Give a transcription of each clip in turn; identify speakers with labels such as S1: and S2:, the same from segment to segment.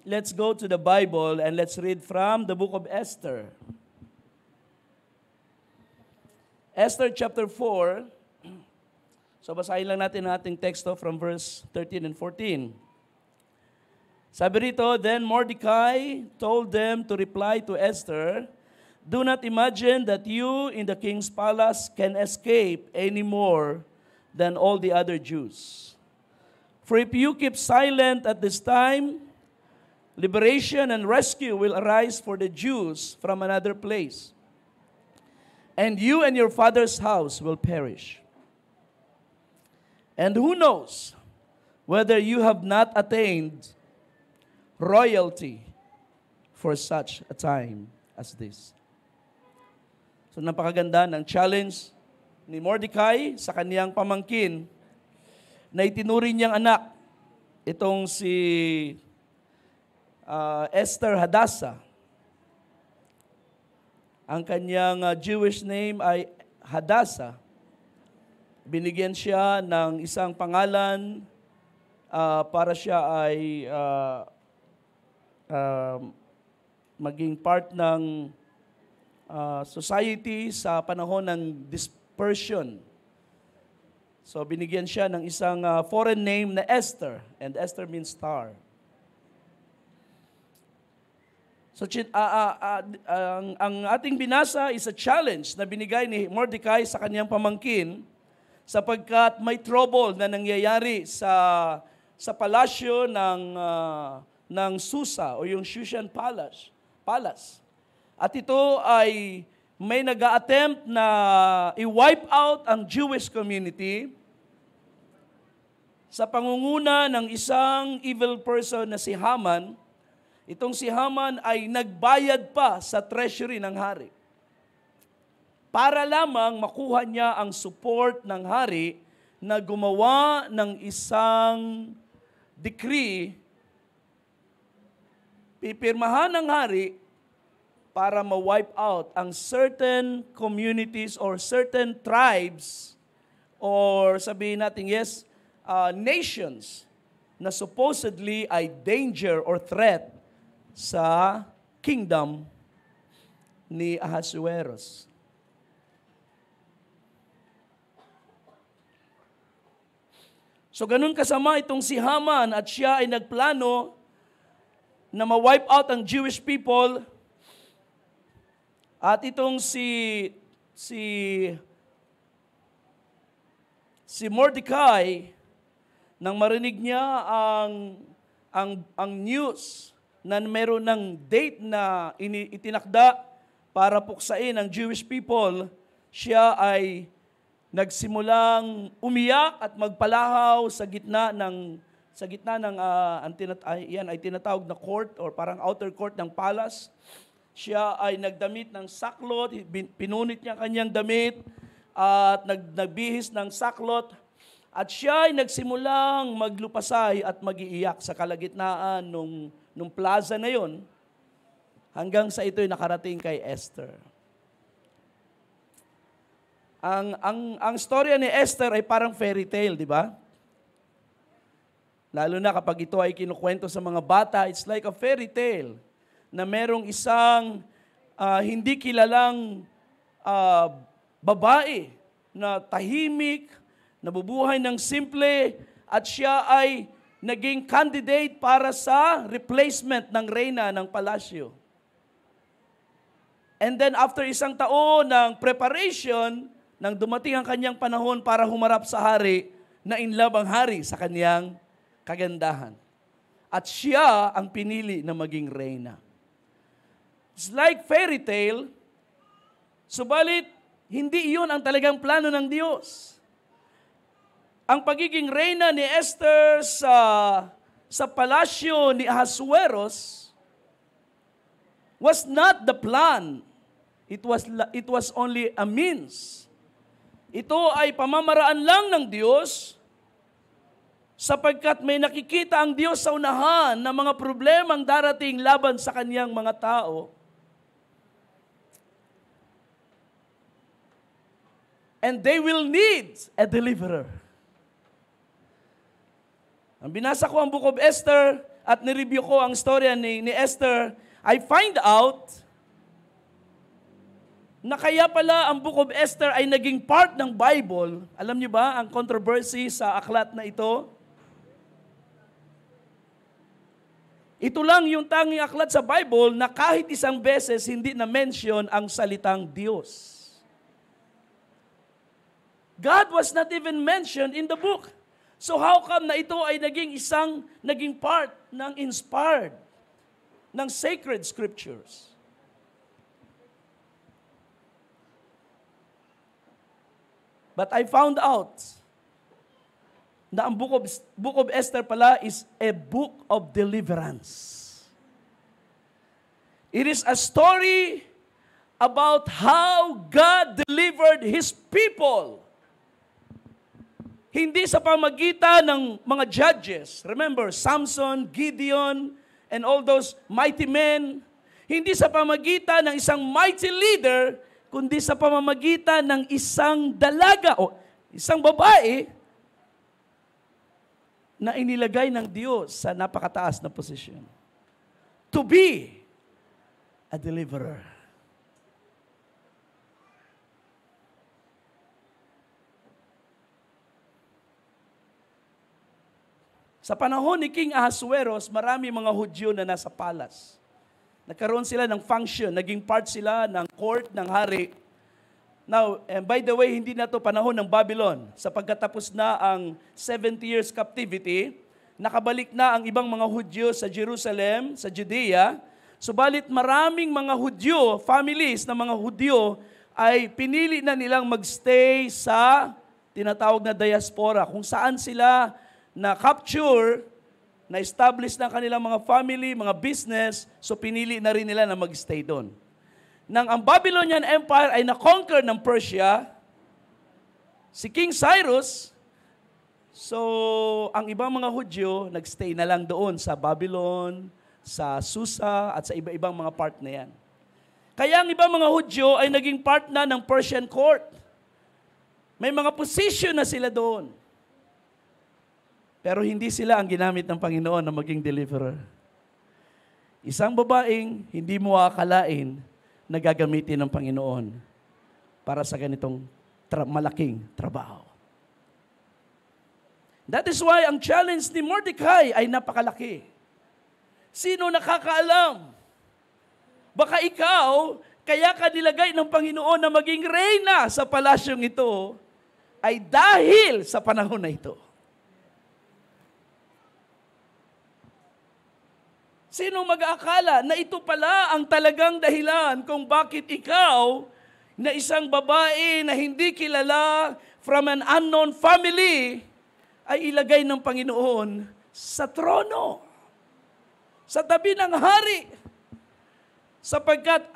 S1: let's go to the Bible and let's read from the book of Esther. Esther chapter 4. So basahin lang natin ang ating teksto from verse 13 and 14. Sabi rito, then Mordecai told them to reply to Esther, do not imagine that you in the king's palace can escape any more than all the other Jews. For if you keep silent at this time, liberation and rescue will arise for the Jews from another place, and you and your father's house will perish. And who knows whether you have not attained royalty for such a time as this. So napakaganda ng challenge ni Mordecai sa kaniyang pamangkin na itinuring niyang anak, itong si Esther Hadassah. Ang kanyang Jewish name ay Hadassah. Binigyan siya ng isang pangalan para siya ay maging part ng society sa panahon ng dispersion. So binigyan siya ng isang foreign name na Esther, and Esther means star. So ang ating binasa is a challenge na binigay ni Mordecai sa kanyang pamangkin sapagkat may trouble na nangyayari sa palasyo ng Susa o yung Shushan Palace. At ito ay may nag-a-attempt na i-wipe out ang Jewish community sa pangunguna ng isang evil person na si Haman. Itong si Haman ay nagbayad pa sa treasury ng hari para lamang makuha niya ang support ng hari na gumawa ng isang decree, pipirmahan ng hari para ma-wipe out ang certain communities or certain tribes or sabihin natin, nations na supposedly ay danger or threat sa kingdom ni Ahasuerus. So ganun kasama itong si Haman at siya ay nagplano na ma-wipe out ang Jewish people. At itong si Mordecai, nang marinig niya ang news na meron ng date na itinakda para puksain ang Jewish people, siya ay nagsimulang umiyak at magpalahaw sa gitna ng yan ay tinatawag na court or parang outer court ng palace. Siya ay nagdamit ng saklot, pinunit niya kanyang damit at nagbihis ng saklot. At siya ay nagsimulang maglupasay at mag-iiyak sa kalagitnaan nung plaza na yon hanggang sa ito'y nakarating kay Esther. Ang storya ni Esther ay parang fairy tale, di ba? Lalo na kapag ito ay kinukwento sa mga bata, it's like a fairy tale na merong isang hindi kilalang babae na tahimik, nabubuhay ng simple, at siya ay naging candidate para sa replacement ng reyna ng palasyo. And then after isang taon ng preparation, nang dumating ang kanyang panahon para humarap sa hari, na in love ang hari sa kanyang kagandahan. At siya ang pinili na maging reyna. It's like fairy tale, subalit hindi iyon ang talagang plano ng Diyos. Ang pagiging reyna ni Esther sa palasyo ni Ahasuerus was not the plan. It was only a means. Ito ay pamamaraan lang ng Diyos sapagkat may nakikita ang Diyos sa unahan na mga problemang darating laban sa kaniyang mga tao. And they will need a deliverer. Ang binasa ko ang Book of Esther, at nireview ko ang storya ni Esther, I find out na kaya pala ang Book of Esther ay naging part ng Bible. Alam niyo ba ang controversy sa aklat na ito? Ito lang yung tanging aklat sa Bible na kahit isang beses hindi na-mention ang salitang Diyos. God was not even mentioned in the book. So how come na ito ay naging part ng inspired, ng sacred scriptures? But I found out na ang Book of Esther pala is a book of deliverance. It is a story about how God delivered His people. Hindi sa pamagitan ng mga judges. Remember, Samson, Gideon, and all those mighty men. Hindi sa pamagitan ng isang mighty leader, kundi sa pamamagitan ng isang dalaga o isang babae na inilagay ng Diyos sa napakataas na posisyon. To be a deliverer. Sa panahon ni King Ahasuerus, marami mga Hudyo na nasa palace. Nagkaroon sila ng function, naging part sila ng court ng hari. Now, and by the way, hindi na to panahon ng Babylon. Sa pagkatapos na ang 70 years captivity, nakabalik na ang ibang mga Hudyo sa Jerusalem, sa Judea. Subalit maraming mga Hudyo, families ng mga Hudyo, ay pinili na nilang magstay sa tinatawag na diaspora, kung saan sila na-capture, na-establish ng kanilang mga family, mga business, so pinili na rin nila na mag-stay doon. Nang ang Babylonian Empire ay na-conquer ng Persia, si King Cyrus, so ang ibang mga Hudyo, nag-stay na lang doon sa Babylon, sa Susa, at sa iba-ibang mga part na yan. Kaya ang ibang mga Hudyo ay naging part na ng Persian court. May mga position na sila doon. Pero hindi sila ang ginamit ng Panginoon na maging deliverer. Isang babaeng hindi mo akalain na gagamitin ng Panginoon para sa ganitong malaking trabaho. That is why ang challenge ni Mordecai ay napakalaki. Sino nakakaalam? Baka ikaw, kaya ka nilagay ng Panginoon na maging reyna sa palasyong ito ay dahil sa panahon na ito. Sino mag-aakala na ito pala ang talagang dahilan kung bakit ikaw na isang babae na hindi kilala from an unknown family ay ilagay ng Panginoon sa trono, sa tabi ng hari, sapagkat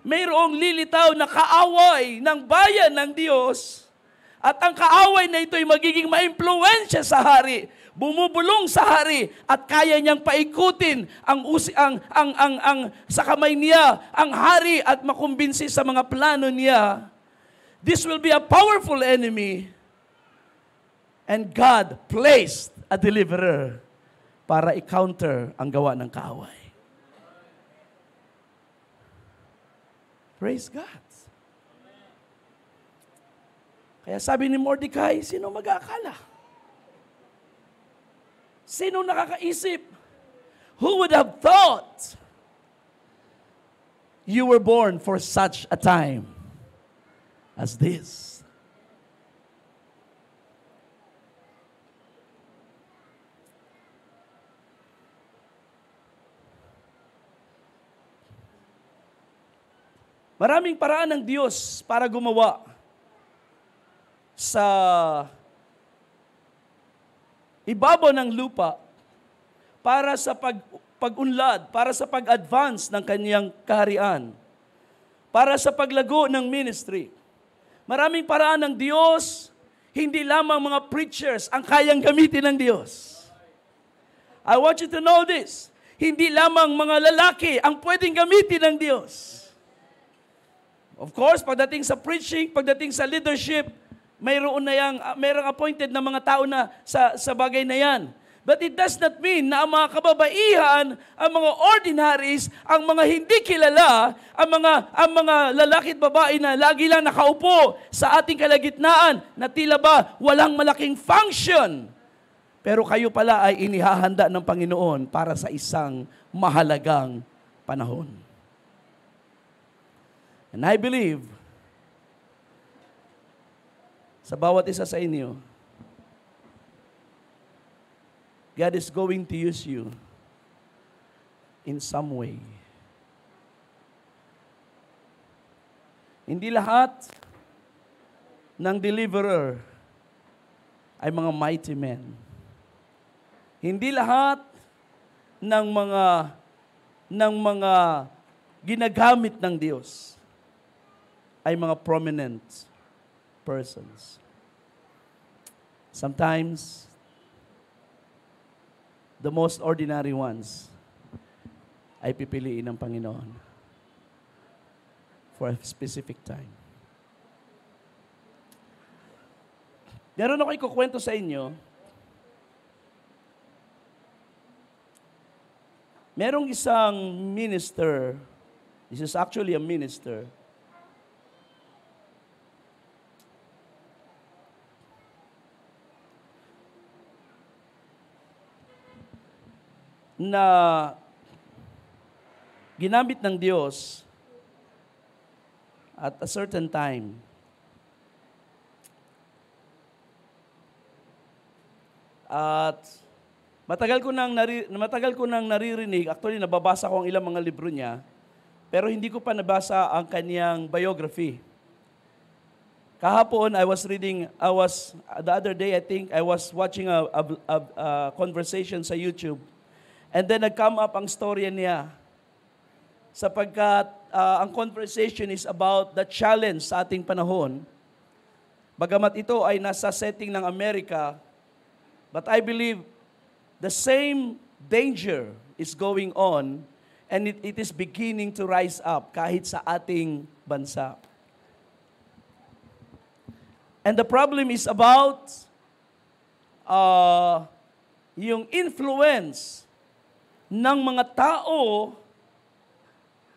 S1: mayroong lilitaw na kaaway ng bayan ng Diyos at ang kaaway na ito ay magiging maimpluwensya sa hari, bumubulong sa hari at kaya niyang paikutin sa kamay niya ang hari at makumbinsi sa mga plano niya. This will be a powerful enemy. And God placed a deliverer para i-counter ang gawa ng kaaway. Praise God. Kaya sabi ni Mordecai, sino mag-aakala? Sino nakakaisip? Who would have thought you were born for such a time as this? Maraming paraan ng Diyos para gumawa sa ibabaw ng lupa para sa pag-unlad, para sa pag-advance ng kanyang kaharian, para sa paglago ng ministry. Maraming paraan ng Diyos, hindi lamang mga preachers ang kayang gamitin ng Diyos. I want you to know this. Hindi lamang mga lalaki ang pwedeng gamitin ng Diyos. Of course, pagdating sa preaching, pagdating sa leadership, mayroong appointed na mga tao na sa bagay na yan. But it does not mean na ang mga kababaihan, ang mga ordinaries, ang mga hindi kilala, ang mga lalaki at babae na lagi lang nakaupo sa ating kalagitnaan na tila ba walang malaking function. Pero kayo pala ay inihahanda ng Panginoon para sa isang mahalagang panahon. And I believe, sa bawat isa sa inyo, God is going to use you in some way. Hindi lahat ng deliverer ay mga mighty men. Hindi lahat ng mga ginagamit ng Diyos ay mga prominent persons. Sometimes, the most ordinary ones ay pipiliin ng Panginoon for a specific time. Meron ako ikukwento sa inyo. Merong isang minister, this is actually a minister, na ginamit ng Diyos at a certain time. At matagal ko nang naririnig, actually nababasa ko ang ilang mga libro niya, pero hindi ko pa nabasa ang kanyang biography. Kahapon, the other day I think, I was watching a conversation sa YouTube. And then nag-come up ang storya niya sapagkat ang conversation is about the challenge sa ating panahon. Bagamat ito ay nasa setting ng Amerika, but I believe the same danger is going on and it is beginning to rise up kahit sa ating bansa. And the problem is about yung influence ng mga tao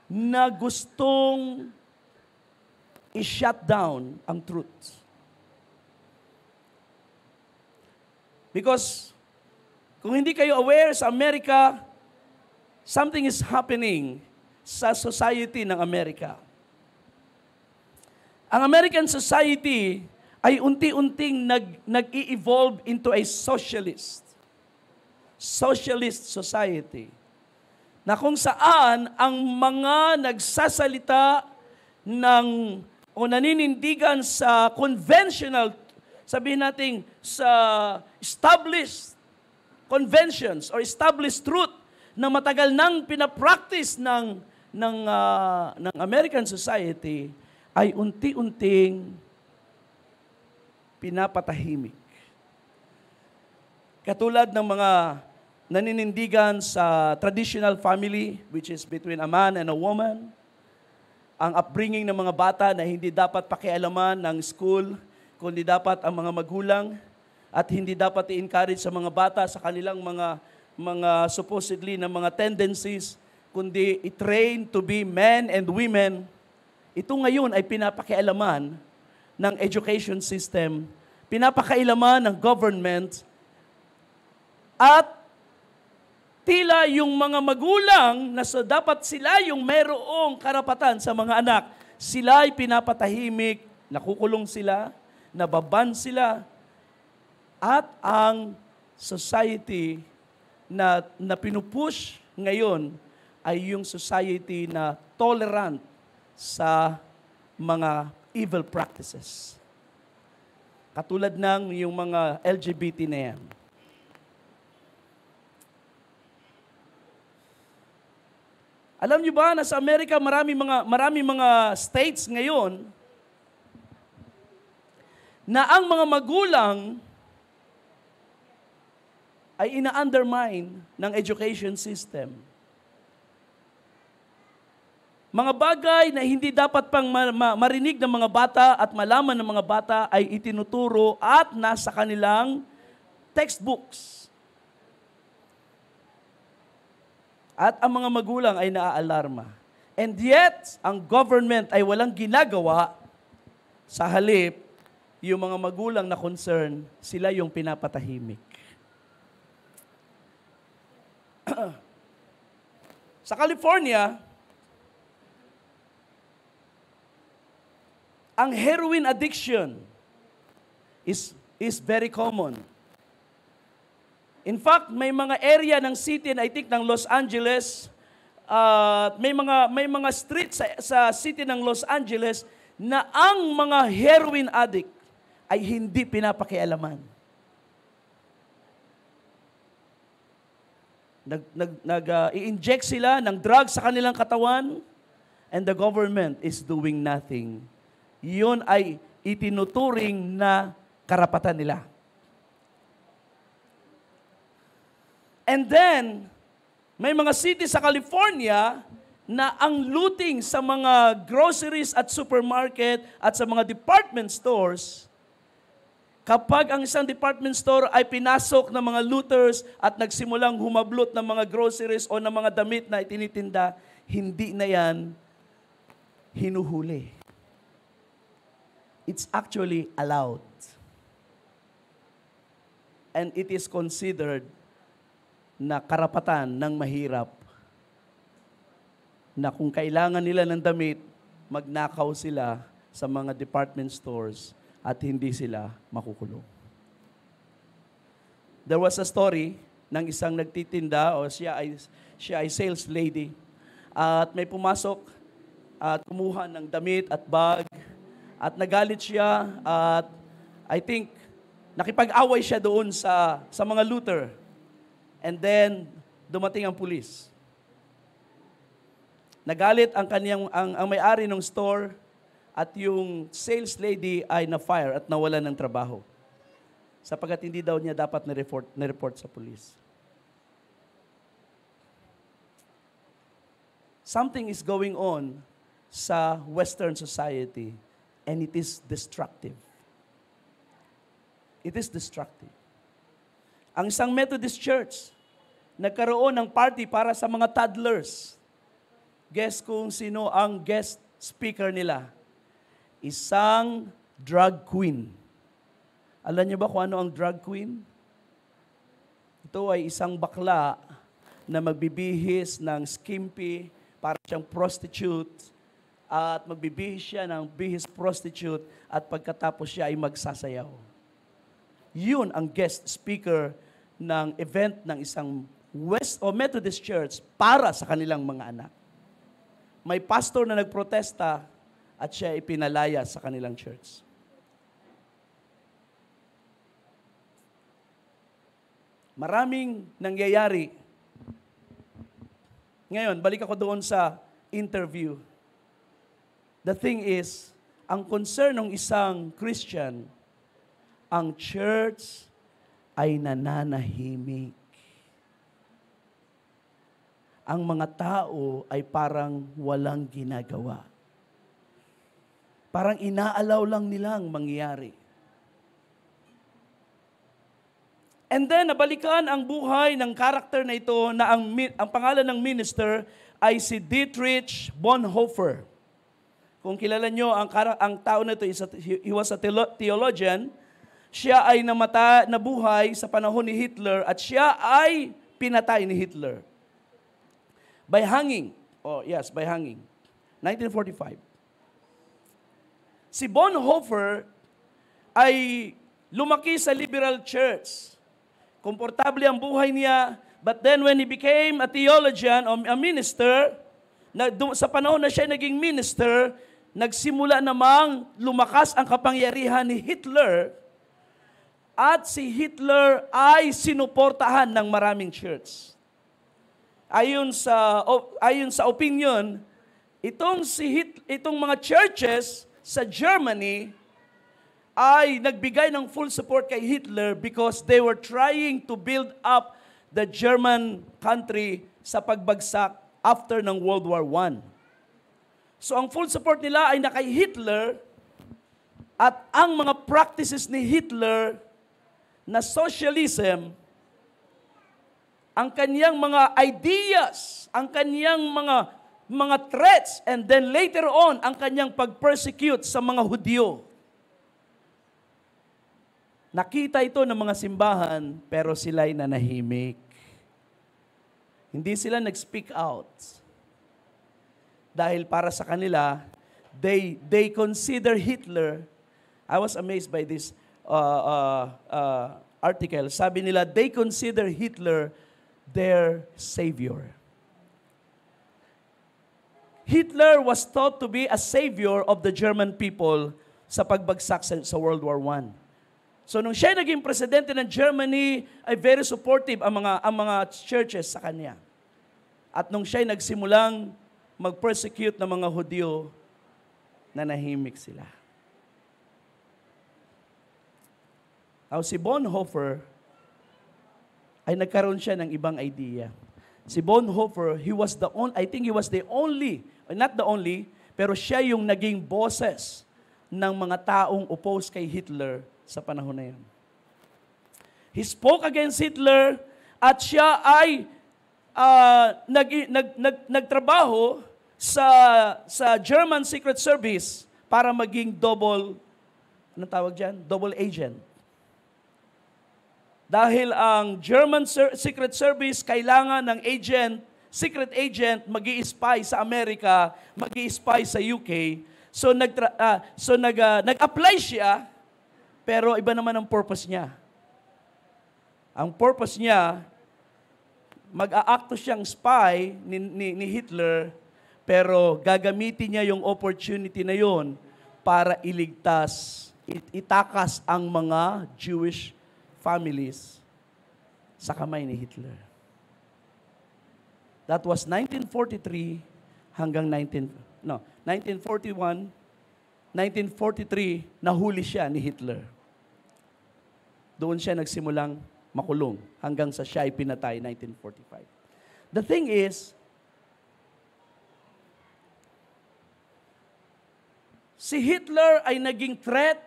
S1: na gustong i-shut down ang truth. Because kung hindi kayo aware sa Amerika, something is happening sa society ng Amerika. Ang American society ay unti-unting nag-i-evolve into a socialist society, na kung saan ang mga nagsasalita o naninindigan sa conventional, sabihin natin sa established conventions or established truth na matagal nang pinapractice ng American society ay unti-unting pinapatahimik. Katulad ng mga naninindigan sa traditional family, which is between a man and a woman, ang upbringing ng mga bata na hindi dapat pakialaman ng school, kundi dapat ang mga magulang, at hindi dapat i-encourage sa mga bata sa kanilang mga supposedly na mga tendencies, kundi i-train to be men and women. Ito ngayon ay pinapakialaman ng education system, pinapakailaman ng government, at tila yung mga magulang na dapat sila yung mayroong karapatan sa mga anak, sila ay pinapatahimik, nakukulong sila, nababan sila, at ang society na pinupush ngayon ay yung society na tolerant sa mga evil practices. Katulad ng yung mga LGBT na yan. Alam niyo ba na sa Amerika marami mga states ngayon na ang mga magulang ay ina-undermine ng education system. Mga bagay na hindi dapat pang marinig ng mga bata at malaman ng mga bata ay itinuturo at nasa kanilang textbooks. At ang mga magulang ay naaalarma. And yet, ang government ay walang ginagawa. Sa halip, yung mga magulang na concern, sila yung pinapatahimik. Sa California, ang heroin addiction is very common. In fact, may mga area ng city, I think ng Los Angeles, may mga street sa city ng Los Angeles na ang mga heroin addict ay hindi pinapakialaman. I-inject sila ng drugs sa kanilang katawan and the government is doing nothing. Yun ay itinuturing na karapatan nila. And then, may mga city sa California na ang looting sa mga groceries at supermarket at sa mga department stores, kapag ang isang department store ay pinasok ng mga looters at nagsimulang humablot ng mga groceries o ng mga damit na itinitinda, hindi na yan hinuhuli. It's actually allowed. And it is considered na karapatan ng mahirap na kung kailangan nila ng damit, magnakaw sila sa mga department stores at hindi sila makukulong. There was a story ng isang nagtitinda o siya ay sales lady at may pumasok at kumuha ng damit at bag at nagalit siya at I think nakipag-away siya doon sa mga looter. And then, dumating ang pulis. Nagalit ang may-ari ng store at yung sales lady ay na-fire at nawalan ng trabaho. Sapagkat hindi daw niya dapat na-report sa pulis. Something is going on sa Western society and it is destructive. It is destructive. Ang isang Methodist Church, nagkaroon ng party para sa mga toddlers. Guess kung sino ang guest speaker nila? Isang drug queen. Alam niyo ba kung ano ang drug queen? Ito ay isang bakla na magbibihis ng skimpy para siyang prostitute at magbibihis siya ng bihis prostitute at pagkatapos siya ay magsasayaw. Yun ang guest speaker ng event ng isang Methodist Church para sa kanilang mga anak. May pastor na nagprotesta at siya ipinalaya sa kanilang church. Maraming nangyayari. Ngayon, balik ako doon sa interview. The thing is, ang concern ng isang Christian, ang church ay nananahimik. Ang mga tao ay parang walang ginagawa. Parang inaalaw lang nilang mangyari. And then, nabalikan ang buhay ng karakter na ito na ang pangalan ng minister ay si Dietrich Bonhoeffer. Kung kilala nyo, ang tao na ito, he was a theologian. Siya ay nabuhay sa panahon ni Hitler at siya ay pinatay ni Hitler. By hanging. Oh, yes, by hanging. 1945. Si Bonhoeffer ay lumaki sa liberal church. Komportable ang buhay niya, but then when he became a theologian or a minister, sa panahon na siya naging minister, nagsimula namang lumakas ang kapangyarihan ni Hitler at si Hitler ay sinuportahan ng maraming church. Ayon sa opinion, itong mga churches sa Germany ay nagbigay ng full support kay Hitler because they were trying to build up the German country sa pagbagsak after ng World War I. So ang full support nila ay na kay Hitler at ang mga practices ni Hitler na socialism ang kanyang mga ideas, ang kanyang mga threats, and then later on, ang kanyang pag-persecute sa mga Hudyo. Nakita ito ng mga simbahan, pero sila'y nanahimik. Hindi sila nag-speak out. Dahil para sa kanila, they consider Hitler. I was amazed by this article. Sabi nila, they consider Hitler their savior. Hitler was thought to be a savior of the German people sa pagbagsak sa World War I. So nung siya naging presidente ng Germany, ay very supportive ang mga churches sa kanya. At nung siya nagsimulang mag-persecute ng mga Hudyo, nanahimik sila. Now, si Bonhoeffer ay nagkaroon siya ng ibang idea. Si Bonhoeffer, I think he was the only, not the only, pero siya yung naging boses ng mga taong opposed kay Hitler sa panahon na yun. He spoke against Hitler at siya ay nagtrabaho sa German Secret Service para maging double agent. Dahil ang German Secret Service kailangan ng secret agent mag-i-spy sa Amerika, mag-i-spy sa UK. So nag-apply siya, pero iba naman ang purpose niya. Ang purpose niya, mag-aakto siyang spy ni Hitler, pero gagamitin niya yung opportunity na yon para itakas ang mga Jewish families sa kamay ni Hitler. That was 1943 hanggang 1941, 1943, nahuli siya ni Hitler. Doon siya nagsimulang makulong hanggang sa siya ay pinatay 1945. The thing is, si Hitler ay naging threat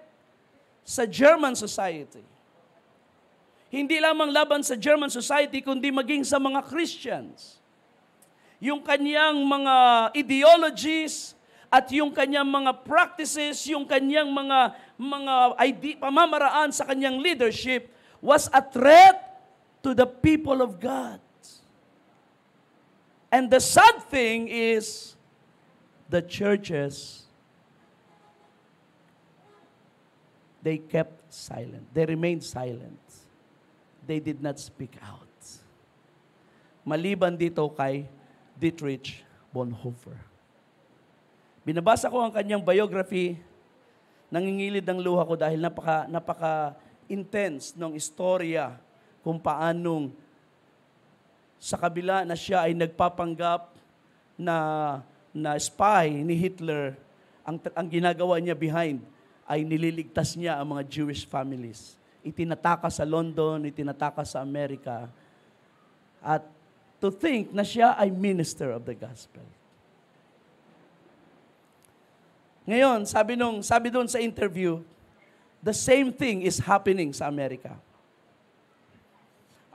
S1: sa German society. Hindi lamang laban sa German society, kundi maging sa mga Christians. Yung kanyang mga ideologies at yung kanyang mga practices, yung kanyang mga pamamaraan sa kanyang leadership was a threat to the people of God. And the sad thing is, the churches, they kept silent. They remained silent. They did not speak out. Maliban dito kay Dietrich Bonhoeffer. Binabasa ko ang kanyang biography, nangingilid ng luha ko dahil napaka-intense ng istorya kung paanong sa kabila na siya ay nagpapanggap na spy ni Hitler, ang ginagawa niya behind ay nililigtas niya ang mga Jewish families. Itinataka sa London, itinataka sa Amerika. At to think na siya ay minister of the gospel. Ngayon, sabi doon sa interview, the same thing is happening sa Amerika.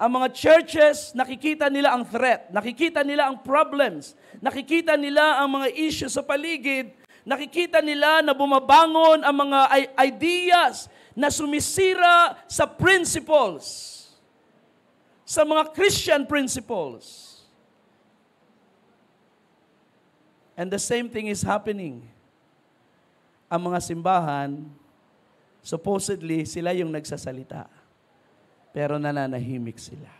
S1: Ang mga churches, nakikita nila ang threat, nakikita nila ang problems, nakikita nila ang mga issues sa paligid, nakikita nila na bumabangon ang mga ideas na sumisira sa principles, sa mga Christian principles. And the same thing is happening. Ang mga simbahan, supposedly, sila yung nagsasalita. Pero nananahimik sila.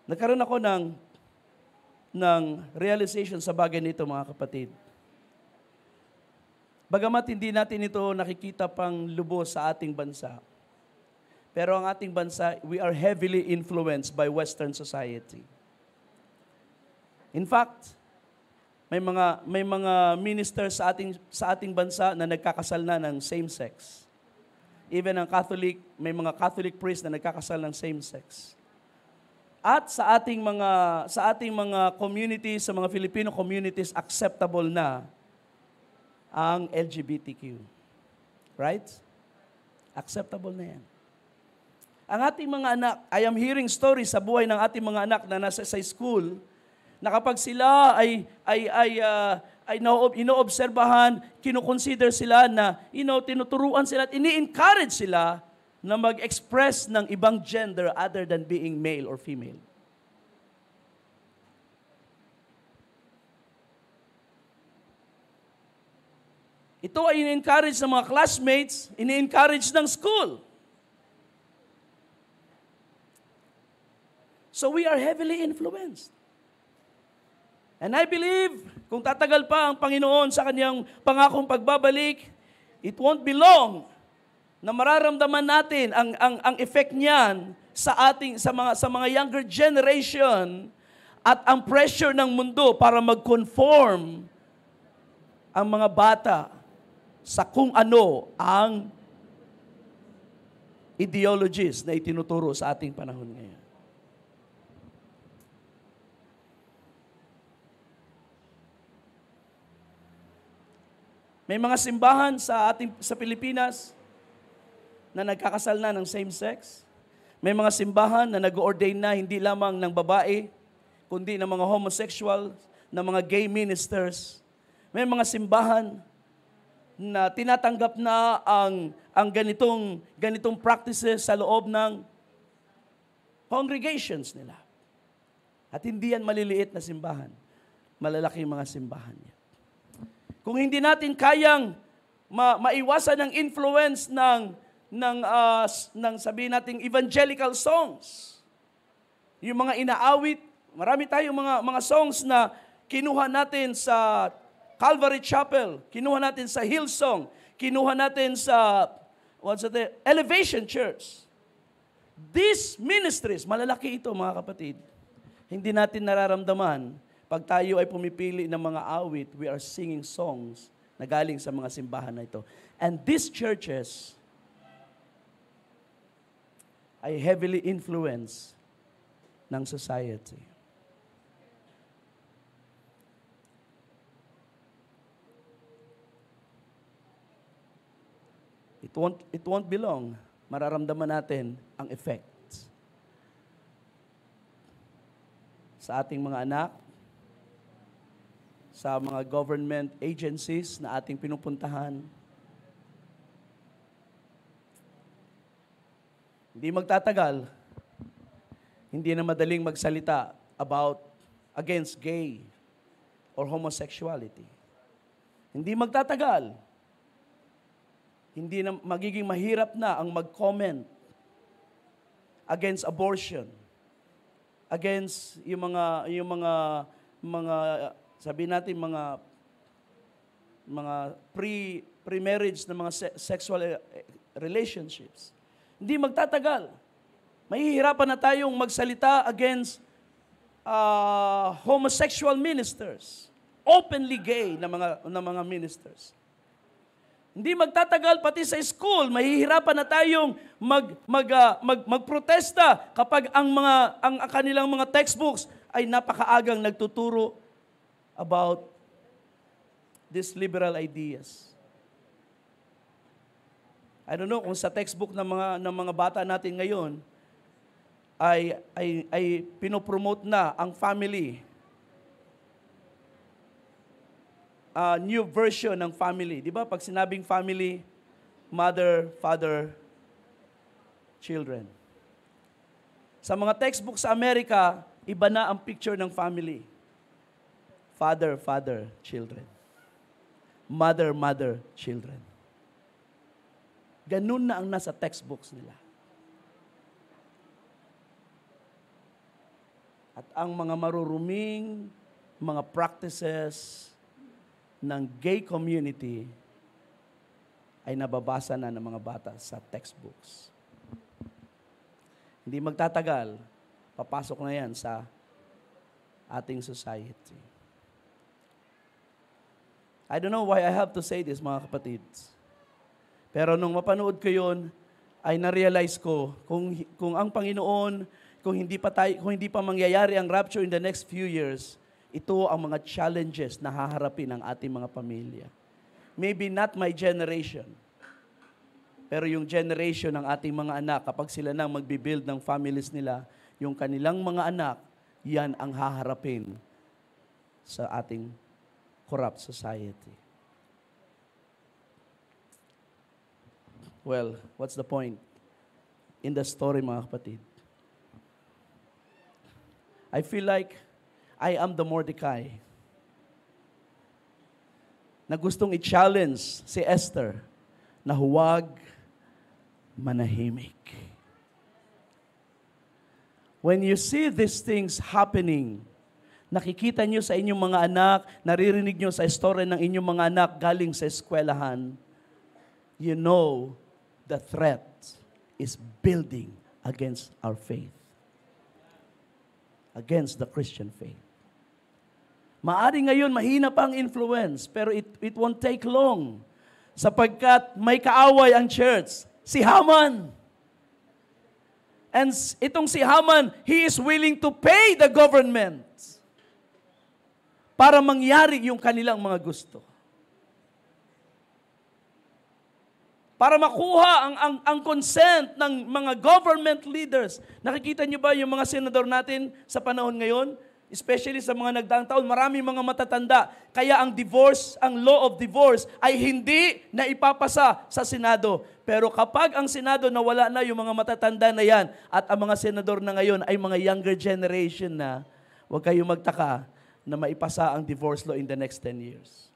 S1: Nagkaroon ako ng realization sa bagay nito, mga kapatid. Bagamat hindi natin ito nakikita pang lubos sa ating bansa. Pero ang ating bansa, we are heavily influenced by Western society. In fact, may mga ministers sa ating bansa na nagkakasal na ng same sex. Even ang Catholic, may mga Catholic priest na nagkakasal ng same sex. At sa ating mga communities, sa mga Filipino communities, acceptable na ang LGBTQ. Right? Acceptable na yan. Ang ating mga anak, I am hearing stories sa buhay ng ating mga anak na nasa sa school, na kapag sila ay inoobserbahan, kinukonsider sila na, tinuturuan sila at ini-encourage sila na mag-express ng ibang gender other than being male or female. Ito ay ini-encourage ng mga classmates, ini-encourage ng school. So we are heavily influenced. And I believe, kung tatagal pa ang Panginoon sa kanyang pangakong pagbabalik, it won't be long na mararamdaman natin ang effect niyan sa mga younger generation at ang pressure ng mundo para mag-conform ang mga bata sa kung ano ang ideologies na itinuturo sa ating panahon ngayon. May mga simbahan sa Pilipinas na nagkakasal na ng same sex. May mga simbahan na nag-ordain na hindi lamang ng babae, kundi ng mga homosexual, ng mga gay ministers. May mga simbahan na tinatanggap na ang ganitong practices sa loob ng congregations nila. At hindi yan maliliit na simbahan. Malalaking mga simbahan yan. Kung hindi natin kayang maiwasan ang influence ng sabihin nating evangelical songs, yung mga inaawit, marami tayong mga songs na kinuha natin sa Calvary Chapel, kinuha natin sa Hillsong, kinuha natin sa Elevation Church. These ministries, malalaki ito mga kapatid, hindi natin nararamdaman. Pag tayo ay pumipili ng mga awit, we are singing songs na galing sa mga simbahan na ito. And these churches ay heavily influenced ng society. It won't be long. Mararamdaman natin ang effects sa ating mga anak, sa mga government agencies na ating pinupuntahan. Hindi magtatagal, hindi na madaling magsalita against gay or homosexuality. Hindi magtatagal, hindi na magiging mahirap na ang mag-comment against abortion, against yung mga sabihin natin mga pre-marriage na mga sexual relationships. Hindi magtatagal. Mahihirapan na tayong magsalita against homosexual ministers, openly gay na mga ministers. Hindi magtatagal pati sa school, mahihirapan na tayong magprotesta kapag ang kanilang mga textbooks ay napakaagang nagtuturo about these liberal ideas. I don't know kung sa textbook ng mga bata natin ngayon ay pinopromote na ang family. New version ng family. Di ba? Pag sinabing family, mother, father, children. Sa mga textbook sa Amerika, iba na ang picture ng family. Father, father, children. Mother, mother, children. Ganun na ang nasa textbooks nila. At ang mga maruruming mga practices ng gay community ay nababasa na ng mga bata sa textbooks. Hindi magtatagal, papasok na yan sa ating society. I don't know why I have to say this, mga kapatids. Pero nung mapanood ko yun, ay na-realize ko kung ang Panginoon, kung hindi pa mangyayari ang rapture in the next few years, ito ang mga challenges na haharapin ng ating mga pamilya. Maybe not my generation, Pero yung generation ng ating mga anak, kapag sila nang magbibuild ng families nila, yung kanilang mga anak, yan ang haharapin sa ating corrupt society. Well, what's the point in the story, mga kapatid? I feel like I am the Mordecai na gustong i-challenge si Esther na huwag manahimik. When you see these things happening, nakikita nyo sa inyong mga anak, naririnig nyo sa story ng inyong mga anak galing sa eskwelahan, you know the threat is building against our faith. Against the Christian faith. Maari ngayon, mahina pa ang influence, pero it won't take long. Sapagkat may kaaway ang church, si Haman. And itong si Haman, he is willing to pay the government para mangyari yung kanilang mga gusto. Para makuha ang consent ng mga government leaders. Nakikita niyo ba yung mga senador natin sa panahon ngayon? Especially sa mga nagdaang taon, maraming mga matatanda. Kaya ang law of divorce ay hindi na ipapasa sa Senado. Pero kapag ang Senado nawala na yung mga matatanda na yan at ang mga senador na ngayon ay mga younger generation na, huwag kayong magtaka na maipasa ang divorce law in the next 10 years.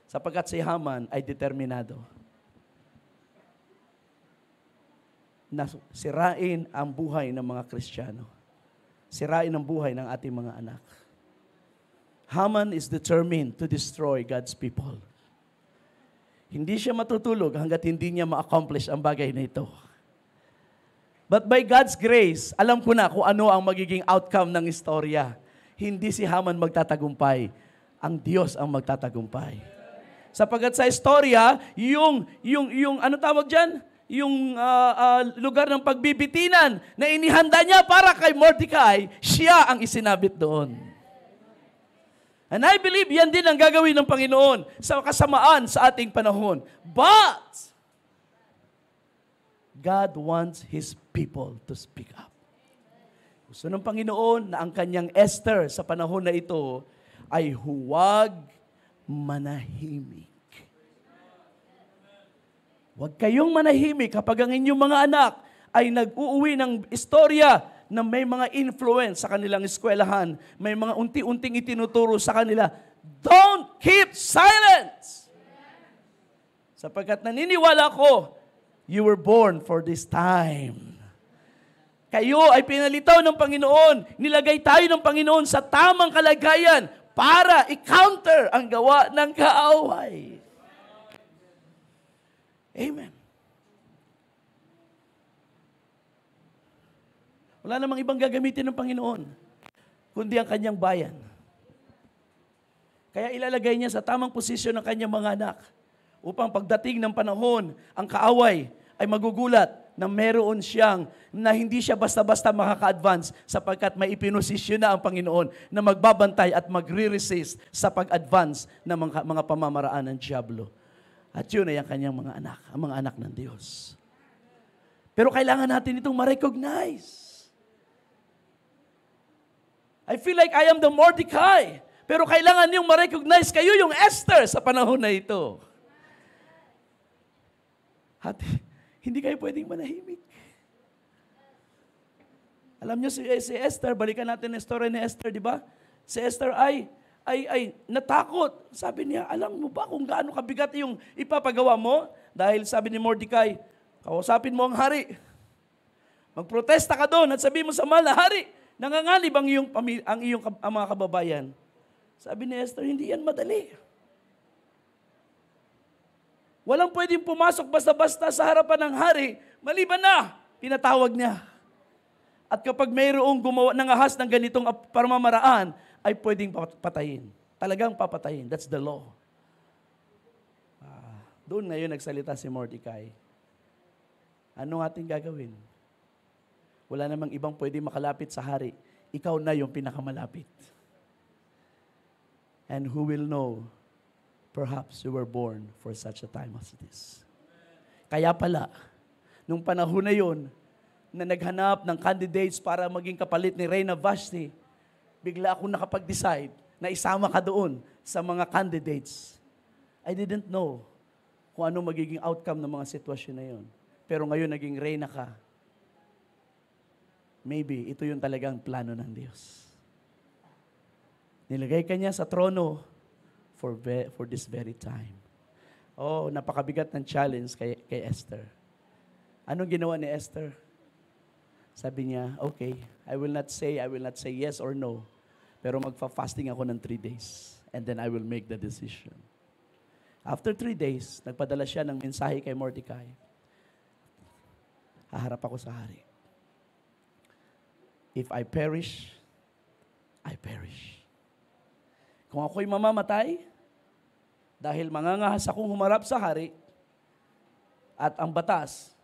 S1: Sapagkat si Haman ay determinado na sirain ang buhay ng mga Kristiyano. Sirain ang buhay ng ating mga anak. Haman is determined to destroy God's people. Hindi siya matutulog hanggat hindi niya ma-accomplish ang bagay na ito. But by God's grace, alam ko na kung ano ang magiging outcome ng istorya. Hindi si Haman magtatagumpay. Ang Diyos ang magtatagumpay. Sapagkat sa istorya, yung ano tawag dyan? Yung lugar ng pagbibitinan na inihanda niya para kay Mordecai, siya ang isinabit doon. And I believe yan din ang gagawin ng Panginoon sa kasamaan sa ating panahon. But, God wants His people to speak up. Gusto ng Panginoon na ang kanyang Esther sa panahon na ito ay huwag manahimik. Huwag kayong manahimik kapag ang inyong mga anak ay nag-uuwi ng istorya na may mga influence sa kanilang eskwelahan, may mga unti-unting itinuturo sa kanila. Don't keep silence! Sapagkat naniniwala ko, you were born for this time. Kayo ay pinalitaw ng Panginoon, nilagay tayo ng Panginoon sa tamang kalagayan para i-counter ang gawa ng kaaway. Amen. Wala namang ibang gagamitin ng Panginoon, kundi ang kanyang bayan. Kaya ilalagay niya sa tamang posisyon ng kanyang mga anak upang pagdating ng panahon, ang kaaway ay magugulat na meron siyang, na hindi siya basta-basta makaka-advance sapagkat may ipinosisyon na ang Panginoon na magbabantay at magre-resist sa pag-advance ng mga pamamaraan ng Diablo. At yun ay ang kanyang mga anak, ang mga anak ng Diyos. Pero kailangan natin itong ma-recognize. I feel like I am the Mordecai. Pero kailangan niyong ma-recognize kayo yung Esther sa panahon na ito. At hindi kayo pwedeng manahimik. Alam niyo si Esther, balikan natin ang story ni Esther, di ba? Si Esther ay natakot. Sabi niya, alam mo ba kung gaano kabigat yung ipapagawa mo? Dahil sabi ni Mordecai, kausapin mo ang hari. Magprotesta ka doon at sabihin mo sa mahal na hari, nanganganib ang mga kababayan. Sabi ni Esther, hindi yan madali. Walang pwedeng pumasok basta-basta sa harapan ng hari, maliban na, pinatawag niya. At kapag mayroong gumawa ng ahas ng ganitong pamamaraan, ay pwedeng patayin. Talagang papatayin. That's the law. Doon ngayon nagsalita si Mordecai. Anong ating gagawin? Wala namang ibang pwedeng makalapit sa hari. Ikaw na yung pinakamalapit. And who will know perhaps you were born for such a time as this. Kaya pala, nung panahon na yun, na naghanap ng candidates para maging kapalit ni Reyna Vashti, bigla akong nakapag-decide na isama ka doon sa mga candidates. I didn't know kung ano magiging outcome ng mga sitwasyon na yun. Pero ngayon, naging Reyna ka. Maybe, ito yung talagang plano ng Diyos. Nilagay ka niya sa trono for this very time. Oh, napakabigat ng challenge kay Esther. Anong ginawa ni Esther? Sabi niya, okay, I will not say yes or no, pero magfa-fasting ako ng 3 days, and then I will make the decision. After 3 days, nagpadala siya ng mensahe kay Mordecai. Haharap ako sa hari. If I perish, I perish. Kung ako'y mamamatay, dahil mangangahas akong humarap sa hari, at ang batas,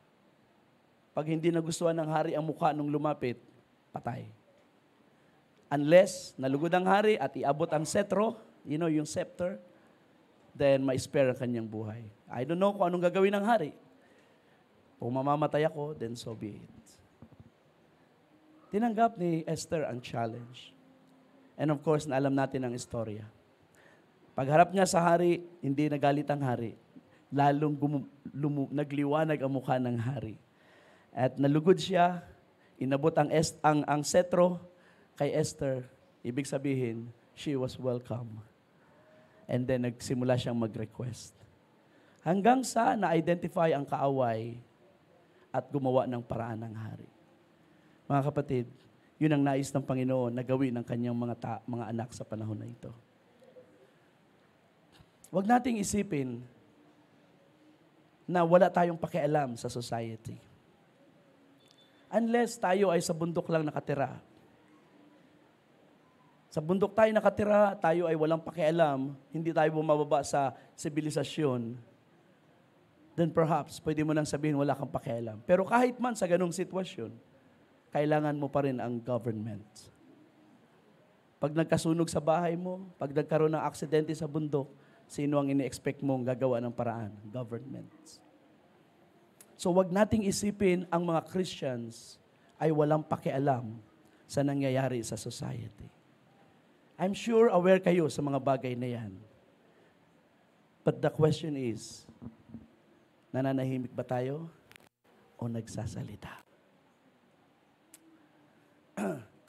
S1: pag hindi nagustuhan ng hari ang mukha nung lumapit, patay. Unless nalugod ang hari at iabot ang setro, yung scepter, then ma-spare ang kanyang buhay. I don't know kung anong gagawin ng hari. Kung mamamatay ako, then so be it. Tinanggap ni Esther ang challenge. And of course, alam natin ang istorya. Pagharap niya sa hari, hindi nagalit ang hari. Lalong nagliwanag ang mukha ng hari. At nalugod siya, inabot ang setro kay Esther. Ibig sabihin, she was welcome. And then nagsimula siyang mag-request. Hanggang sa na-identify ang kaaway at gumawa ng paraan ng hari. Mga kapatid, yun ang nais ng Panginoon na gawin ng kanyang mga anak sa panahon na ito. Huwag nating isipin na wala tayong pakialam sa society. Unless tayo ay sa bundok lang nakatira. Sa bundok tayo nakatira, tayo ay walang pakialam, hindi tayo bumababa sa sibilisasyon, then perhaps pwede mo nang sabihin wala kang pakialam. Pero kahit man sa ganung sitwasyon, kailangan mo pa rin ang government. Pag nagkasunog sa bahay mo, pag nagkaroon ng aksidente sa bundok, sino ang ini-expect mong gagawa ng paraan? Government. So wag nating isipin ang mga Christians ay walang pakialam sa nangyayari sa society. I'm sure aware kayo sa mga bagay na yan. But the question is, nananahimik ba tayo o nagsasalita?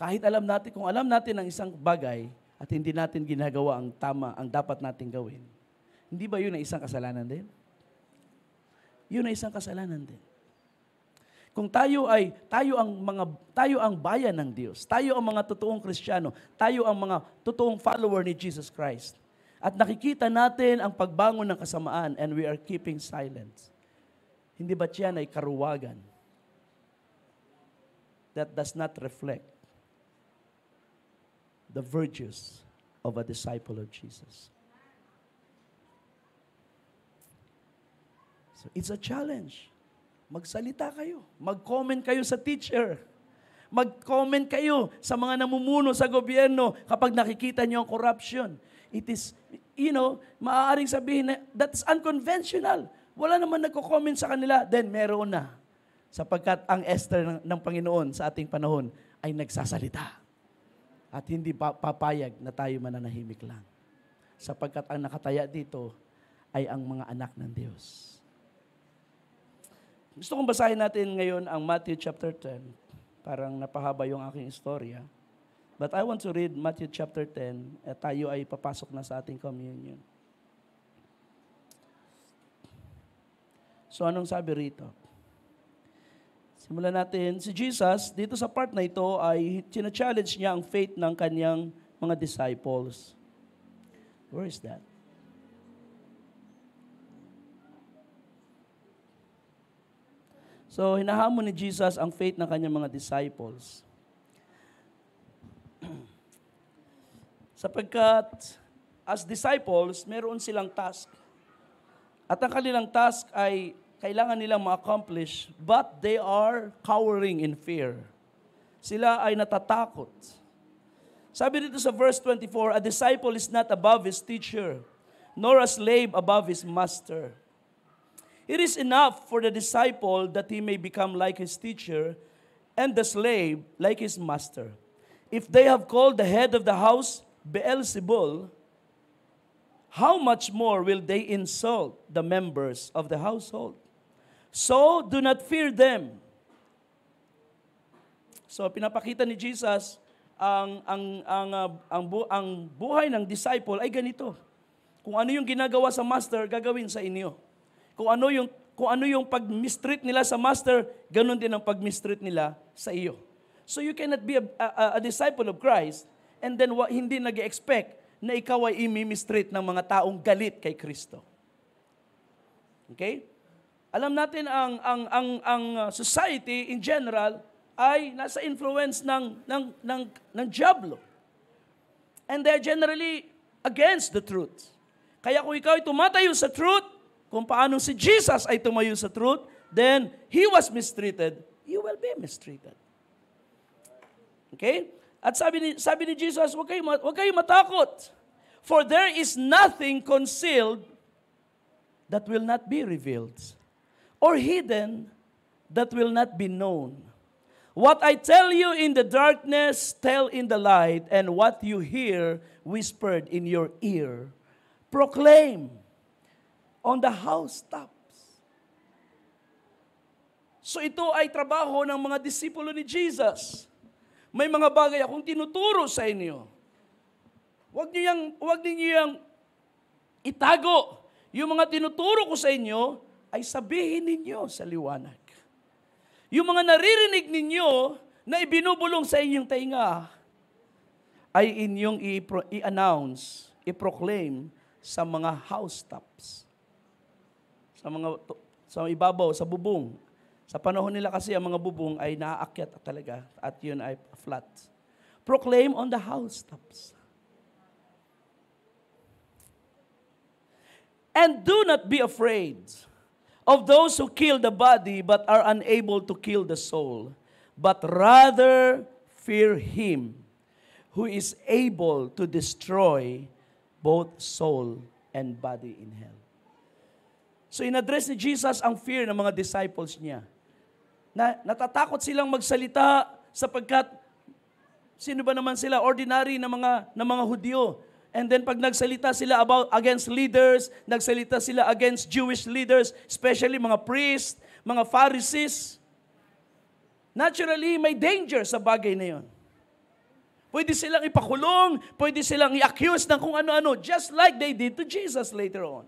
S1: Kahit kung alam natin ang isang bagay at hindi natin ginagawa ang tama, ang dapat natin gawin, hindi ba yun ay isang kasalanan din? Yun ay isang kasalanan din. Kung tayo ang bayan ng Diyos, tayo ang mga totoong Kristiyano, tayo ang mga totoong follower ni Jesus Christ, at nakikita natin ang pagbangon ng kasamaan and we are keeping silent, hindi ba yan ay karuwagan? That does not reflect the virtues of a disciple of Jesus. So it's a challenge. Magsalita kayo. Mag-comment kayo sa teacher. Mag-comment kayo sa mga namumuno sa gobyerno kapag nakikita niyo ang corruption. It is, maaaring sabihin na that's unconventional. Wala naman nagko-comment sa kanila, then meron na. Sapagkat ang Esther ng Panginoon sa ating panahon ay nagsasalita. At hindi papayag na tayo mananahimik lang. Sapagkat ang nakataya dito ay ang mga anak ng Diyos. Gusto kong basahin natin ngayon ang Matthew chapter 10. Parang napahaba yung aking istorya. But I want to read Matthew chapter 10 at tayo ay papasok na sa ating communion. So anong sabi rito? Simulan natin. Si Jesus, dito sa part na ito, ay challenge niya ang faith ng kanyang mga disciples. Where is that? So, hinahamon ni Jesus ang faith ng kanyang mga disciples. Sapagkat, as disciples, meron silang task. At ang kanilang task ay kailangan nilang ma-accomplish, but they are cowering in fear. Sila ay natatakot. Sabi dito sa verse 24, a disciple is not above his teacher, nor a slave above his master. It is enough for the disciple that he may become like his teacher, and the slave like his master. If they have called the head of the house Beelzebul, how much more will they insult the members of the household? So do not fear them. So pinapakita ni Jesus ang buhay ng disciple ay ganito. Kung ano yung ginagawa sa master, gagawin sa inyo. Kung ano yung pag-mistreat nila sa master, ganun din ang pag-mistreat nila sa iyo. So you cannot be a disciple of Christ and then hindi nag-expect na ikaw ay imi-mistreat ng mga taong galit kay Kristo. Okay? Alam natin ang society in general ay nasa influence ng diablo. And they're generally against the truth. Kaya kung ikaw ay tumatayo sa truth, kung paano si Jesus ay tumayo sa truth, then he was mistreated, you will be mistreated. Okay? At sabi ni Jesus, huwag kayo matakot. For there is nothing concealed that will not be revealed, or hidden that will not be known. What I tell you in the darkness, tell in the light, and what you hear whispered in your ear, proclaim on the housetops. So ito ay trabaho ng mga disipulo ni Jesus. May mga bagay akong tinuturo sa inyo. Huwag niyo yang itago. Yung mga tinuturo ko sa inyo ay sabihin ninyo sa liwanag. Yung mga naririnig ninyo na ibinubulong sa inyong tainga ay inyong i-announce, i-proclaim sa mga housetops. Sa ibabaw, sa bubong. Sa panahon nila kasi ang mga bubong ay naaakyat talaga at yun ay flat. Proclaim on the housetops. And do not be afraid of those who kill the body but are unable to kill the soul, but rather fear him who is able to destroy both soul and body in hell. So in-address ni Jesus ang fear ng mga disciples niya. Natatakot silang magsalita sapagkat sino ba naman sila? Ordinary na mga Hudyo. And then pag nagsalita sila against leaders, nagsalita sila against Jewish leaders, especially mga priests, mga Pharisees, naturally may danger sa bagay na yon. Pwede silang ipakulong, pwede silang i-accuse ng kung ano-ano, just like they did to Jesus later on.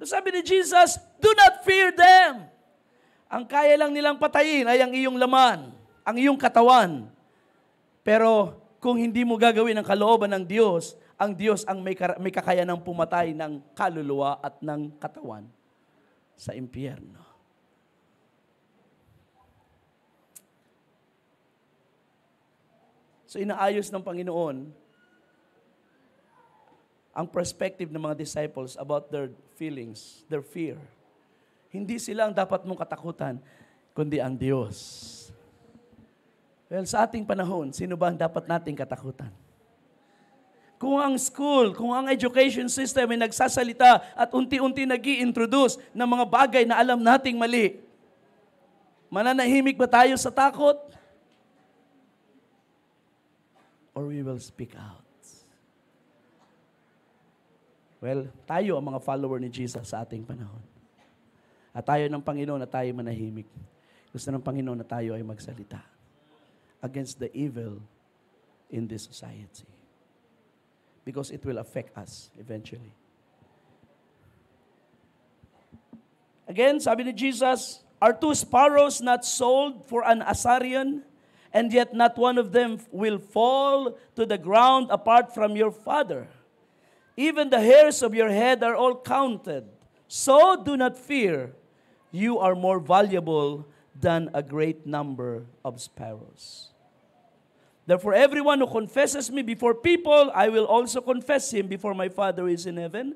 S1: Sabi ni Jesus, do not fear them. Ang kaya lang nilang patayin ay ang iyong laman, ang iyong katawan. Pero kung hindi mo gagawin ang kalooban ng Diyos, ang Diyos ang may kakayanang pumatay ng kaluluwa at ng katawan sa impyerno. So inaayos ng Panginoon ang perspective ng mga disciples about their feelings, their fear. Hindi sila ang dapat mong katakutan, kundi ang Diyos. Well, sa ating panahon, sino ba ang dapat nating katakutan? Kung ang school, kung ang education system ay nagsasalita at unti-unti nag-i-introduce ng mga bagay na alam nating mali, mananahimik ba tayo sa takot? Or we will speak out? Well, tayo ang mga follower ni Jesus sa ating panahon. At tayo ng Panginoon na tayo manahimik. Gusto ng Panginoon na tayo ay magsalita against the evil in this society. Because it will affect us eventually. Again, sabi ni Jesus, are 2 sparrows not sold for an assarion, and yet not one of them will fall to the ground apart from your Father? Even the hairs of your head are all counted. So do not fear. You are more valuable than a great number of sparrows. Therefore, everyone who confesses me before people, I will also confess him before my Father who is in heaven.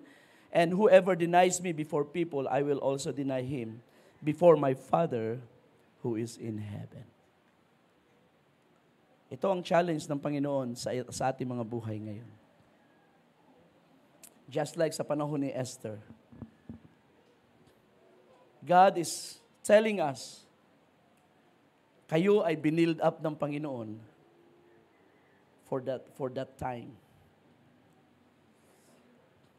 S1: And whoever denies me before people, I will also deny him before my Father who is in heaven. Ito ang challenge ng Panginoon sa ating mga buhay ngayon. Just like sa panahon ni Esther. God is telling us, kayo ay binild up ng Panginoon for that time.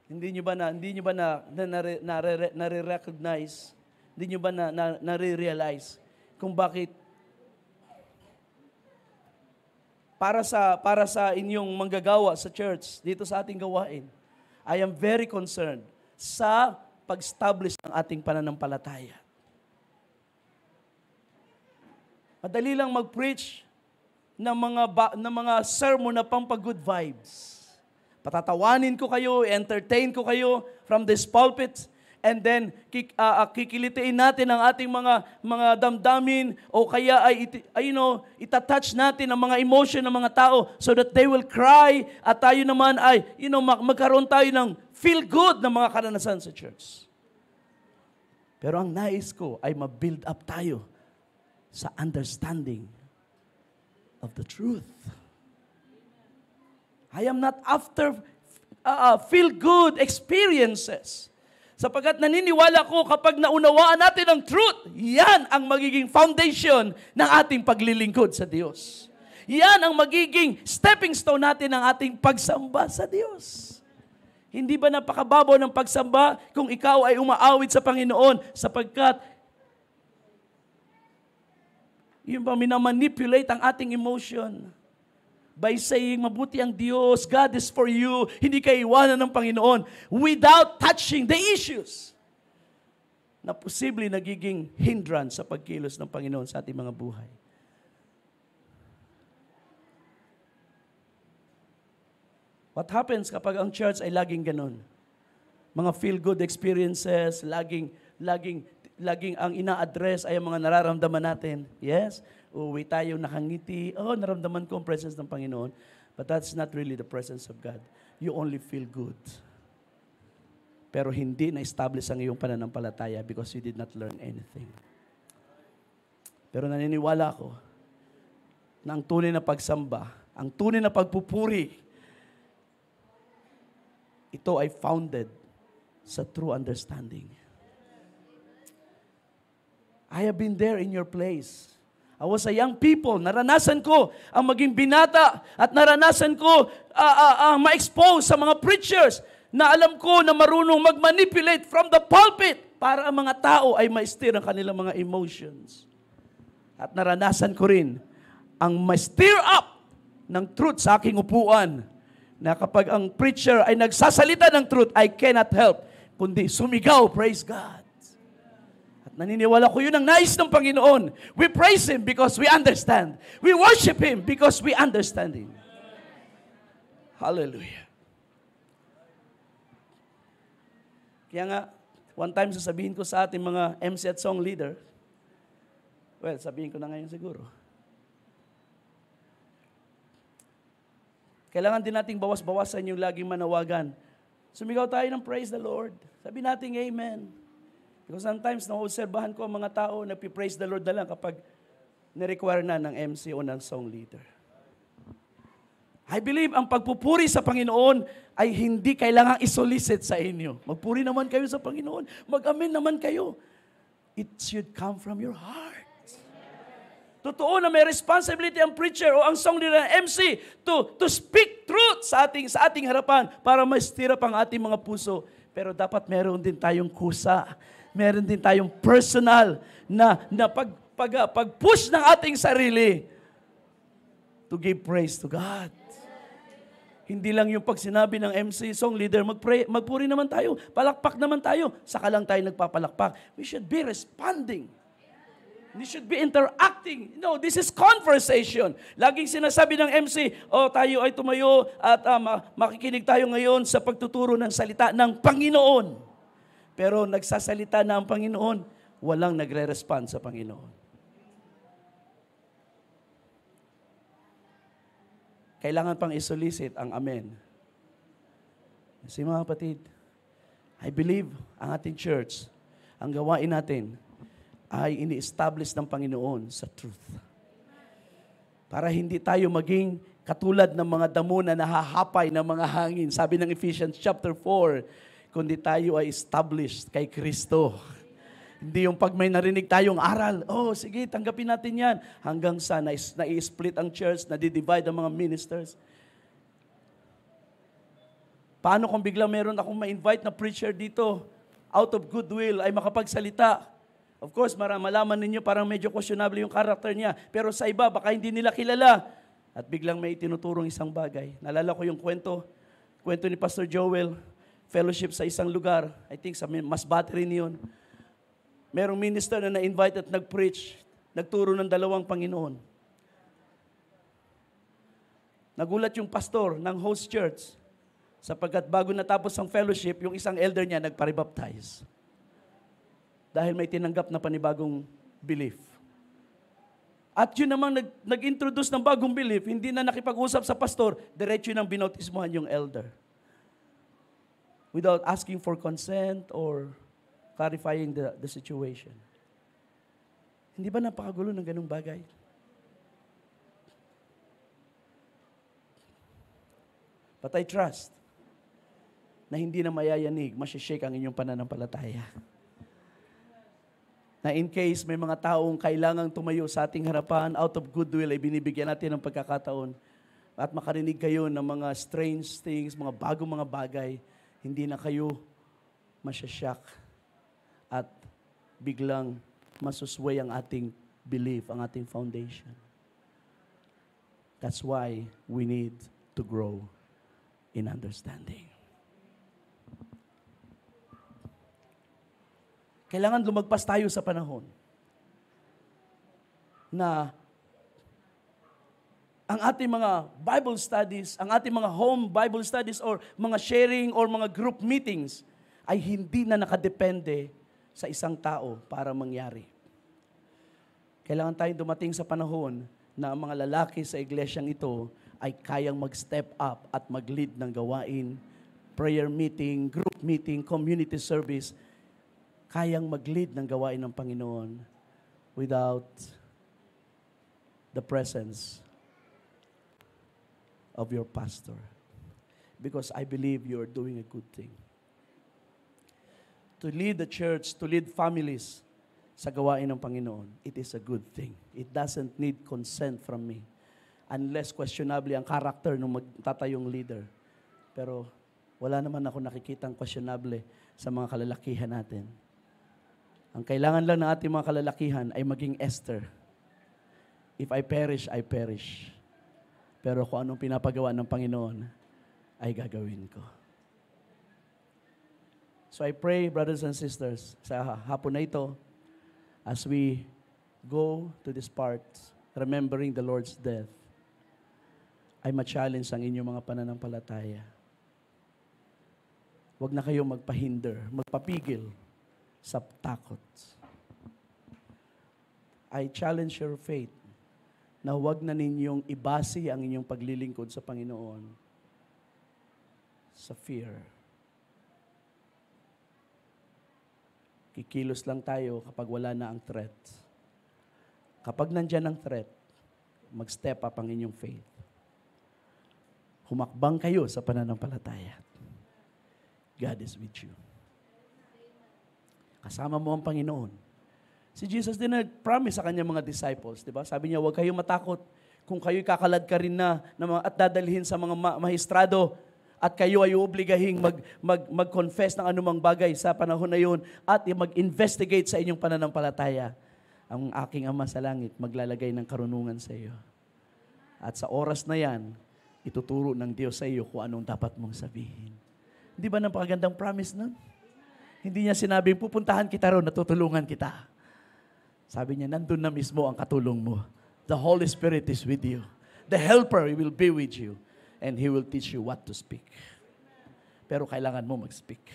S1: Hindi niyo ba nare-recognize, hindi niyo ba nare-realize kung bakit para sa inyong manggagawa sa church dito sa ating gawain, I am very concerned sa pag-establish ng ating pananampalataya. Madali lang mag-preach ng mga sermon na pampa-good vibes. Patatawanin ko kayo, entertain ko kayo from this pulpit, and then kikilitiin natin ang ating mga damdamin, o kaya ay itatouch natin ang mga emotion ng mga tao so that they will cry, at tayo naman ay magkaroon tayo ng feel good na mga karanasan sa church. Pero ang nais ko ay ma-build up tayo sa understanding of the truth. I am not after feel-good experiences. Sapagkat naniniwala ko kapag naunawaan natin ang truth, yan ang magiging foundation ng ating paglilingkod sa Diyos. Yan ang magiging stepping stone natin ng ating pagsamba sa Diyos. Hindi ba napakababaw ng pagsamba kung ikaw ay umaawit sa Panginoon sapagkat yun ba minamanipulate ang ating emotion? By saying, mabuti ang Diyos, God is for you, hindi ka iwanan ng Panginoon, without touching the issues na posible nagiging hindrance sa pagkilos ng Panginoon sa ating mga buhay. What happens kapag ang church ay laging ganun? Mga feel-good experiences, laging ang ina-address ay ang mga nararamdaman natin. Yes? Uwi tayo nakangiti. Oh, naramdaman ko ang presence ng Panginoon. But that's not really the presence of God. You only feel good. Pero hindi na-establish ang iyong pananampalataya because you did not learn anything. Pero naniniwala ko na ang tunay na pagsamba, ang tunay na pagpupuri, ito ay founded sa true understanding. I have been there in your place. I was a young people. Naranasan ko ang maging binata at naranasan ko ma-expose sa mga preachers na alam ko na marunong mag-manipulate from the pulpit para ang mga tao ay ma-stir ang kanilang mga emotions. At naranasan ko rin ang ma-stir up ng truth sa aking upuan na kapag ang preacher ay nagsasalita ng truth, I cannot help kundi sumigaw, praise God. Naniniwala ko yun ang nais ng Panginoon. We praise Him because we understand. We worship Him because we understand Him. Hallelujah. Kaya nga, one time sasabihin ko sa ating mga MC at song leader, well, sabihin ko na ngayon siguro. Kailangan din nating bawas-bawasan yung laging manawagan. Sumigaw tayo ng praise the Lord. Sabi natin amen. Because sometimes na-obserbahan ko ang mga tao na praise the Lord na lang kapag na-require na ng MC o ng song leader. I believe ang pagpupuri sa Panginoon ay hindi kailangang isolicit sa inyo. Magpuri naman kayo sa Panginoon. Mag-amen naman kayo. It should come from your heart. Totoo na may responsibility ang preacher o ang song leader ng MC to speak truth sa ating harapan para ma-stir up ang ating mga puso. Pero dapat meron din tayong kusa. Meron din tayong personal na pag-push ng ating sarili to give praise to God. Hindi lang yung pag sinabi ng MC, song leader, magpuri naman tayo, palakpak naman tayo, saka lang tayo nagpapalakpak. We should be responding. We should be interacting. No, this is conversation. Laging sinasabi ng MC, tayo ay tumayo at makikinig tayo ngayon sa pagtuturo ng salita ng Panginoon. Pero nagsasalita na ang Panginoon, walang nagre-respond sa Panginoon. Kailangan pang isolicit ang amen. Kasi mga kapatid, I believe ang ating church, ang gawain natin, ay ini-establish ng Panginoon sa truth. Para hindi tayo maging Katulad ng mga damo na nahahapay ng mga hangin. Sabi ng Ephesians chapter 4, kundi tayo ay established kay Kristo. Hindi yung pag may narinig tayong aral, sige, tanggapin natin yan. Hanggang sa nai-split ang church, nadi-divide ang mga ministers. Paano kung biglang meron akong ma-invite na preacher dito, out of goodwill, ay makapagsalita? Of course, malaman ninyo parang medyo questionable yung character niya. Pero sa iba, baka hindi nila kilala. At biglang may tinuturong isang bagay. Naalala ko yung kwento ni Pastor Joel, fellowship sa isang lugar. I think sa Masbate rin yun. Merong minister na na-invite at nag-preach, nagturo ng 2 Panginoon. Nagulat yung pastor ng host church sapagkat bago natapos ang fellowship, yung isang elder niya nagparibaptize. Dahil may tinanggap na panibagong belief. At yun namang nag-introduce ng bagong belief, hindi na nakipag-usap sa pastor, diretso nang binautismuhan yung elder. Without asking for consent or clarifying the situation. Hindi ba napakagulo ng ganung bagay? But I trust na hindi na mayayanig, masyashake ang inyong pananampalataya. Na in case may mga taong kailangang tumayo sa ating harapan, out of goodwill, ay binibigyan natin ng pagkakataon at makarinig kayo ng mga strange things, mga bagong mga bagay, hindi na kayo masyasyak at biglang masusway ang ating belief, ang ating foundation. That's why we need to grow in understanding. Kailangan lumagpas tayo sa panahon na ang ating mga Bible studies, ang ating mga home Bible studies or mga sharing or mga group meetings ay hindi na nakadepende sa isang tao para mangyari. Kailangan tayong dumating sa panahon na ang mga lalaki sa iglesyang ito ay kayang mag-step up at mag-lead ng gawain, prayer meeting, group meeting, community service, kayang mag-lead ng gawain ng Panginoon without the presence of your pastor. Because I believe you are doing a good thing. To lead the church, to lead families sa gawain ng Panginoon, it is a good thing. It doesn't need consent from me. Unless questionably ang character ng magtatayong leader. Pero wala naman ako nakikitang questionable sa mga kalalakihan natin. Ang kailangan lang ng ating mga kalalakihan ay maging Esther. If I perish, I perish. Pero kung anong pinapagawa ng Panginoon, ay gagawin ko. So I pray, brothers and sisters, sa hapon na ito, as we go to this part, remembering the Lord's death, ay ma-challenge ang inyong mga pananampalataya. Huwag na kayong magpahinder, magpapigil sa takot. I challenge your faith na huwag na ninyong ibase ang inyong paglilingkod sa Panginoon sa fear. Kikilos lang tayo kapag wala na ang threat. Kapag nandyan ang threat, mag-step up ang inyong faith. Humakbang kayo sa pananampalataya. God is with you. Kasama mo ang Panginoon. Si Jesus din nag-promise sa kanyang mga disciples, di ba? Sabi niya, huwag kayong matakot kung kayo'y kakalad ka rin na at dadalhin sa mga mahistrado at kayo ay uobligahing mag-confess ng anumang bagay sa panahon na yun at mag-investigate sa inyong pananampalataya. Ang aking Ama sa langit maglalagay ng karunungan sa iyo. At sa oras na yan, ituturo ng Diyos sa iyo kung anong dapat mong sabihin. Hindi ba napakagandang promise nun? Hindi niya sinabing, pupuntahan kita ron, natutulungan kita. Sabi niya, nandun na mismo ang katulong mo. The Holy Spirit is with you. The Helper will be with you. And He will teach you what to speak. Pero kailangan mo mag-speak.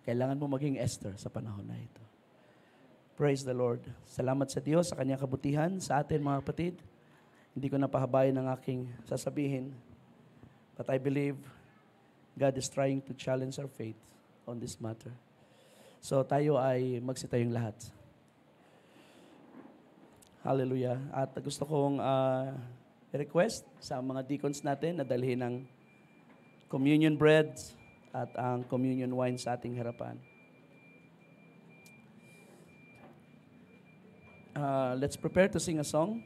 S1: Kailangan mo maging Esther sa panahon na ito. Praise the Lord. Salamat sa Diyos, sa Kanyang kabutihan, sa atin mga kapatid. Hindi ko napahabayan ng aking sasabihin. But I believe God is trying to challenge our faith on this matter. So tayo ay magsitayong lahat. Hallelujah. At gusto kong request sa mga deacons natin na dalhin ng communion bread at ang communion wine sa ating harapan. Let's prepare to sing a song.